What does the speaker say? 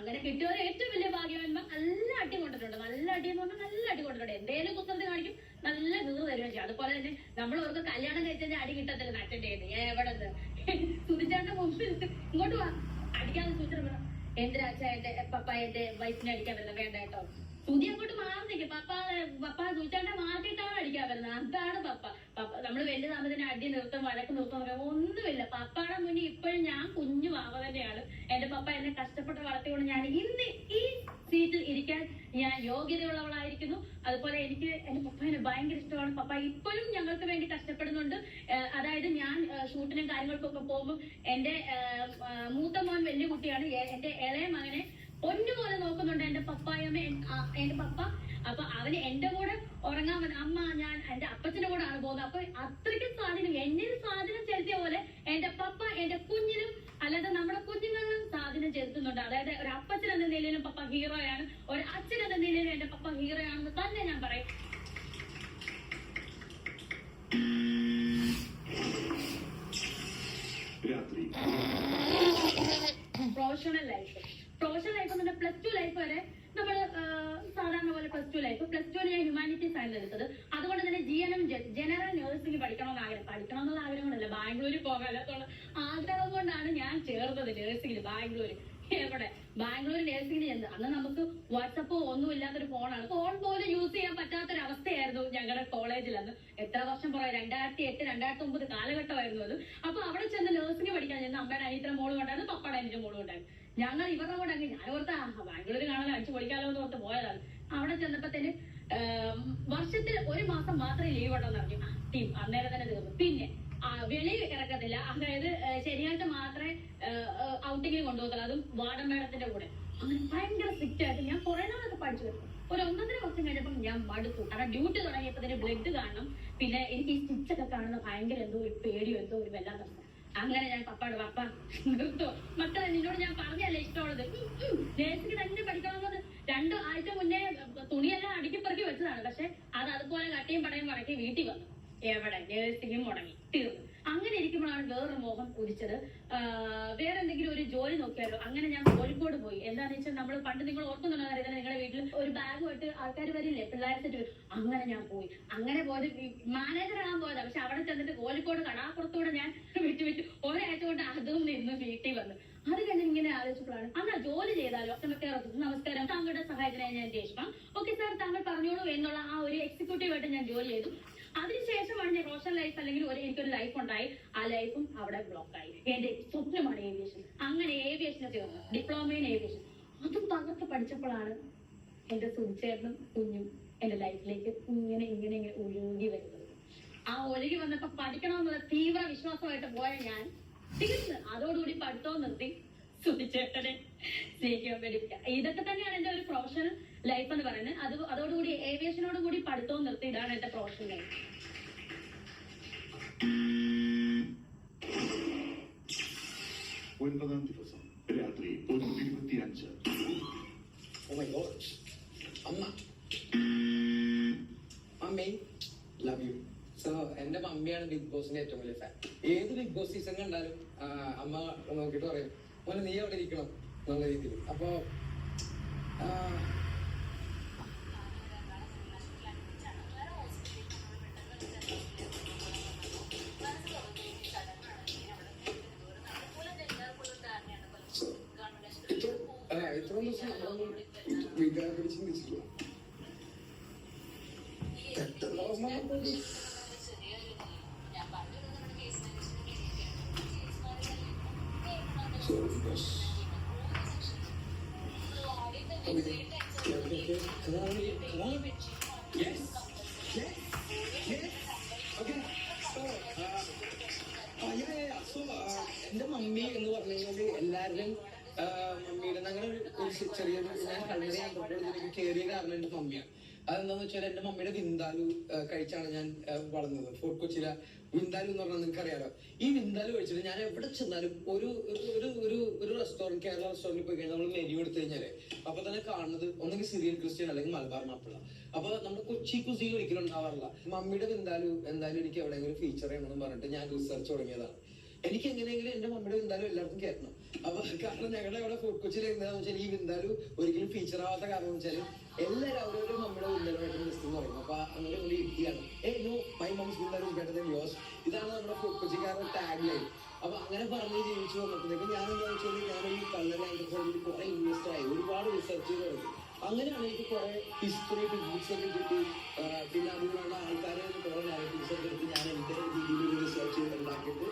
അങ്ങനെ കിട്ടിയവരെ ഏറ്റവും വലിയ ഭാഗ്യവാന്മാർ നല്ല അടി കൊണ്ടിട്ടുണ്ട്. നല്ല അടി എന്ന് പറഞ്ഞാൽ നല്ല അടി കൊണ്ടിട്ടുണ്ട്. എന്തേലും കുസൃതി കാണിക്കും, നല്ല വീറ് തരുകയും ചെയ്യും. അതുപോലെ തന്നെ നമ്മൾ അവർക്ക് കല്യാണം കഴിച്ചാൽ അടി കിട്ടത്തില്ല. അറ്റൻഡ് ചെയ്യുന്നത് എവിടെ സുധിച്ചാന്റെ മുമ്പിൽ ഇങ്ങോട്ട് വാ അടിക്കാതെ സൂചന എന്തിനാ അച്ഛാ എന്റെ പപ്പ എന്റെ വൈഫിനെ അടിക്കാൻ വരുന്നത്? വേണ്ട കേട്ടോ. സുധി അങ്ങോട്ട് മാറി നിൽക്കും. പപ്പ സൂചാന്റെ മാറ്റിയിട്ടാണ് അടിക്കാൻ വരുന്നത്. അതാണ് പപ്പ. നമ്മള് വലിയ താമസത്തിന് അടി നിർത്തും വഴക്ക് നിർത്തും ഒന്നുമില്ല. പപ്പയുടെ മുന്നിൽ ഇപ്പോഴും ഞാൻ കുഞ്ഞു പാവ തന്നെയാണ്. എന്റെ പപ്പ എന്നെ കഷ്ടപ്പെട്ട് വളർത്തിക്കൊണ്ട് ഞാൻ ഇന്ന് ഈ സീറ്റിൽ ഇരിക്കാൻ ഞാൻ യോഗ്യതയുള്ളവളായിരിക്കുന്നു. അതുപോലെ എനിക്ക് എന്റെ പപ്പനെ ഭയങ്കര ഇഷ്ടമാണ്. പപ്പ ഇപ്പോഴും ഞങ്ങൾക്ക് വേണ്ടി കഷ്ടപ്പെടുന്നുണ്ട്. അതായത് ഞാൻ ഷൂട്ടിനും കാര്യങ്ങൾക്കൊക്കെ പോകുമ്പോൾ എന്റെ മൂത്ത മോൻ വലിയ കുട്ടിയാണ്. എന്റെ ഇളയ മകനെ പൊന്നുപോലെ നോക്കുന്നുണ്ട് എന്റെ പപ്പായമ്മ, എന്റെ പപ്പ. അപ്പൊ അവന് എന്റെ കൂടെ ഉറങ്ങാൻ വന്ന അമ്മ ഞാൻ എന്റെ അപ്പച്ചന്റെ കൂടെ ആണ് പോകുന്നത്. അപ്പൊ അത്രയ്ക്കും സ്വാധീനം, എന്നിൽ സ്വാധീനം ചെലുത്തിയ പോലെ എന്റെ പപ്പ എന്റെ കുഞ്ഞിനും അല്ലാതെ നമ്മുടെ കുഞ്ഞുങ്ങളിലും സ്വാധീനം ചെലുത്തുന്നുണ്ട്. അതായത് ഒരു അപ്പച്ചൻ എന്ന നിലയിലും പപ്പ ഹീറോയാണ്, ഒരു അച്ഛൻ എന്ന നിലയിലും എന്റെ പപ്പ ഹീറോ ആണെന്ന് തന്നെ ഞാൻ പറയും. പ്രൊഫഷണൽ ലൈഫ് എന്ന് +2 ലൈഫ് വരെ നമ്മൾ സാധാരണ പോലെ +2 ലൈഫ്. +2 ഞാൻ ഹ്യൂമാനിറ്റീസ് ആയിരുന്നു എടുത്തത്. അതുകൊണ്ട് തന്നെ GNM ജനറൽ നഴ്സിംഗ് പഠിക്കണമെന്ന് ആഗ്രഹം. പഠിക്കണമെന്നുള്ള ആഗ്രഹങ്ങളല്ല, ബാംഗ്ലൂരിൽ പോകാനുള്ള ആഗ്രഹം കൊണ്ടാണ് ഞാൻ ചേർന്നത് നഴ്സിംഗിന്. എവിടെ ബാംഗ്ലൂർ നഴ്സിംഗിന് ചെന്ന് അന്ന് നമുക്ക് വാട്സപ്പോ ഒന്നും ഇല്ലാത്തൊരു ഫോണാണ്. ഫോൺ പോലും യൂസ് ചെയ്യാൻ പറ്റാത്തൊരവസ്ഥയായിരുന്നു ഞങ്ങളുടെ കോളേജിൽ അന്ന്. എത്ര വർഷം പുറകെ 2008 2009 കാലഘട്ടമായിരുന്നു അത്. അപ്പൊ അവിടെ ചെന്ന് നഴ്സിംഗ് പഠിക്കാൻ ചെന്ന് അമ്മയുടെ അനിയത്തിന്റെ മോളും ഉണ്ടായിരുന്നു, പപ്പയുടെ അനിയന്റെ മോളും ഉണ്ടായിരുന്നു. ഞങ്ങൾ ഇവരുടെ കൂടെ അങ്ങ് ഞാൻ ഓർത്താ ബാംഗ്ലൂർ കാണാൻ അടിച്ചു പൊളിക്കാലോ എന്ന് ഓർത്ത് പോയതാണ്. അവിടെ ചെന്നപ്പോഴത്തേന് വർഷത്തിൽ 1 മാസം മാത്രമേ ലീവ് ഉണ്ടെന്ന് പറഞ്ഞു. ടീം അന്നേരം തന്നെ തീർന്നു. പിന്നെ വെളിയിൽ ഇറക്കത്തില്ല. അതായത് ശനിയാഴ്ച മാത്രമേ ഔട്ടിങ്ങിന് കൊണ്ടുപോകത്തുള്ളൂ, അതും വാർഡൻ മേഡത്തിന്റെ കൂടെ. അങ്ങനെ ഭയങ്കര സ്ട്രിക്റ്റ് ആയിട്ട് ഞാൻ കുറെ നാളൊക്കെ പഠിച്ചു വരും. ഒരു 1.5 വർഷം കഴിഞ്ഞപ്പോൾ ഞാൻ മടുത്തു. കാരണം ഡ്യൂട്ടി തുടങ്ങിയപ്പോൾ തന്നെ ബ്ലഡ് കാണണം, പിന്നെ എനിക്ക് ഈ സ്റ്റിച്ചൊക്കെ കാണുന്ന ഭയങ്കര എന്തോ ഒരു പേടിയോ എന്തോ ഒരു വല്ലാത്ത. അങ്ങനെ ഞാൻ പപ്പയോട് പപ്പ നിർത്തോ മക്കളെ, നിന്നോട് ഞാൻ പറഞ്ഞല്ലേ ഇഷ്ടമുള്ളത്, നേഴ്സിംഗ് തന്നെ പഠിക്കണമെന്നത് 2 ആഴ്ച മുന്നേ തുണിയെല്ലാം അടുക്കിപ്പറക്കി വെച്ചതാണ്. പക്ഷെ അത് അതുപോലെ കട്ടിയും പടയും മടക്കി വീട്ടിൽ വന്നു. എവിടെ നേഴ്സിംഗും മുടങ്ങി തീർന്നു. അങ്ങനെ ഇരിക്കുമ്പോഴാണ് വേറൊരു മോഹം ഉദിച്ചത്. വേറെ എന്തെങ്കിലും ഒരു ജോലി നോക്കിയാലോ. അങ്ങനെ ഞാൻ കോഴിക്കോട് പോയി. എന്താണെന്ന് വെച്ചാൽ നമ്മൾ പണ്ട് നിങ്ങൾ ഓർക്കുന്നുണ്ടോ അറിയാം, നിങ്ങളുടെ വീട്ടിൽ ഒരു ബാഗുമായിട്ട് ആൾക്കാർ വരില്ലേ, പിള്ളേരെ സെറ്റ് വരും. അങ്ങനെ ഞാൻ പോയി. അങ്ങനെ പോയത് മാനേജർ ആകാൻ പോയതാ. പക്ഷെ അവിടെ ചെന്നിട്ട് കോഴിക്കോട് കടാപ്പുറത്തൂടെ ഞാൻ വിട്ടു ഒരാഴ്ച കൊണ്ട് അതും നിന്ന് വീട്ടിൽ വന്നു. അത് കഴിഞ്ഞ് ഇങ്ങനെ ആലോചിച്ചപ്പോഴാണ് എന്നാ ജോലി ചെയ്താലോ. നമസ്കാരം, താങ്കളുടെ സഹായത്തിനായി ഞാൻ രേഷ്മ. ഓക്കെ സാർ, താങ്കൾ പറഞ്ഞോളൂ എന്നുള്ള ആ ഒരു എക്സിക്യൂട്ടീവായിട്ട് ഞാൻ ജോലി ചെയ്തു. അതിനുശേഷമാണ് ഞാൻ പ്രൊഫഷണൽ ലൈഫ് അല്ലെങ്കിൽ എനിക്കൊരു ലൈഫ് ഉണ്ടായി. ആ ലൈഫും അവിടെ ബ്ലോക്കായി. എന്റെ സ്വപ്നമാണ് ഏവിയേഷൻ. അങ്ങനെ ഏവിയേഷനെ ചേർന്നു, ഡിപ്ലോമ ഇൻ ഏവിയേഷൻ. അതും പകർത്ത് പഠിച്ചപ്പോഴാണ് എന്റെ സുധിച്ചേട്ടനും കുഞ്ഞും എന്റെ ലൈഫിലേക്ക് ഇങ്ങനെ ഒഴുകി വരുന്നത്. ആ ഒഴുകി വന്നപ്പോ പഠിക്കണമെന്നുള്ള തീവ്ര വിശ്വാസമായിട്ട് പോയ ഞാൻ തീർന്ന് അതോടുകൂടി പഠിത്തവും നിർത്തി സുധിച്ചേട്ടനെ സ്നേഹിക്കാൻ പഠിപ്പിക്കുക. ഇതൊക്കെ തന്നെയാണ് എന്റെ ഒരു പ്രൊഫഷണൽ ലൈഫ് എന്ന് പറയുന്നത്. അതോടുകൂടി ഏവിയേഷനോട് കൂടി പഠിത്തവും നിർത്തി. ഇതാണ് എന്റെ പ്രൊഫഷണൽ ലൈഫ്. രാത്രി 1:25. Mummy love you. സോ എന്റെ മമ്മിയാണ് ബിഗ് ബോസിന്റെ ഏറ്റവും വലിയ ഫാൻ. ഏത് ബിഗ് ബോസ് സീസൺ കണ്ടാലും അമ്മ നോക്കിട്ട് പറയും, മോനെ നീ അവിടെ ഇരിക്കണം എന്നുള്ള രീതിയിൽ. അപ്പൊ ഇത്രയും ദിവസം നമ്മളൊന്നും വീട്ടുകാരെ ചിന്തിച്ചിട്ടില്ല. എന്റെ മമ്മി എന്ന് പറഞ്ഞു കഴിഞ്ഞാല് എല്ലാവരും മമ്മിയുടെ അങ്ങനെ ഒരു ചെറിയൊരു ഞാൻ കണ്ണട ഞാൻ കയറിയ കാരണം എന്റെ മമ്മിയാണ്. അതെന്താന്ന് വെച്ചാൽ എന്റെ മമ്മിയുടെ വിന്താലു കഴിച്ചാണ് ഞാൻ വളർന്നത്. ഫോർട്ട് കൊച്ചിയിലെ വിന്താലു എന്ന് പറഞ്ഞാൽ നിങ്ങൾക്ക് അറിയാലോ. ഈ വിന്താലു കഴിച്ചിട്ട് ഞാൻ എവിടെ ചെന്നാലും ഒരു റെസ്റ്റോറന്റ്, കേരള റെസ്റ്റോറന്റിൽ പോയി കഴിഞ്ഞാൽ നമ്മൾ മെനു എടുത്തു കഴിഞ്ഞാല് അപ്പൊ തന്നെ കാണുന്നത് ഒന്നെങ്കിൽ സിറിയൻ ക്രിസ്ത്യൻ അല്ലെങ്കിൽ മലബാർ മാപ്പിള. അപ്പൊ നമ്മുടെ കൊച്ചി കുസീൻ ഒരിക്കലും ഉണ്ടാവാറില്ല. മമ്മിയുടെ വിന്താലു എന്തായാലും എനിക്ക് എവിടെയെങ്കിലും ഫീച്ചർ ചെയ്യണമെന്ന് പറഞ്ഞിട്ട് ഞാൻ റിസർച്ച് തുടങ്ങിയതാണ്. എനിക്ക് എങ്ങനെയെങ്കിലും എന്റെ മമ്മിയുടെ വിന്താലു എല്ലാവർക്കും കേൾക്കണം. അപ്പൊ കാരണം ഞങ്ങളുടെ അവിടെ ഫോർട്ട് കൊച്ചിയിൽ എന്താണെന്ന് വെച്ചാൽ ഈ വിന്താലു ഒരിക്കലും ഫീച്ചർ ആവാത്ത കാരണം എന്ന് വെച്ചാൽ എല്ലാവരും അവരവരുടെ മമ്മിയുടെ വിന്താലുമായിട്ട് ലിസ്റ്റ് എന്ന് പറയും. അപ്പൊ അങ്ങനെ ഒരു ഇരിക്കുകയാണ് no my mum's vindaloo better than yours. ഇതാണ് നമ്മുടെ ഫോർട്ട് കൊച്ചിക്കാരുടെ ടാഗ് ലൈൻ. അപ്പൊ അങ്ങനെ പറഞ്ഞ് ജീവിച്ചു വന്നപ്പോഴേക്കും ഞാൻ എന്താ വെച്ചാൽ ഞാൻ ഈ കള്ളറി ആൻഡ്രോയിഡിൽ കുറെ ഇൻവെസ്റ്റ് ആയി, ഒരുപാട് റിസർച്ച് ചെയ്ത് തുടങ്ങി. അങ്ങനെയാണ് എനിക്ക് കുറെ ഹിസ്റ്ററി ടെക്നിക്സ് ഒക്കെ കിട്ടി. പിന്നെ അതുകൊണ്ടുള്ള ആൾക്കാരെ കുറെ നാരറ്റീവ്സ് ഒക്കെ എടുത്ത് ഞാൻ എന്റെ രീതിയിൽ റിസർച്ച് ചെയ്ത് ഉണ്ടാക്കിയിട്ട്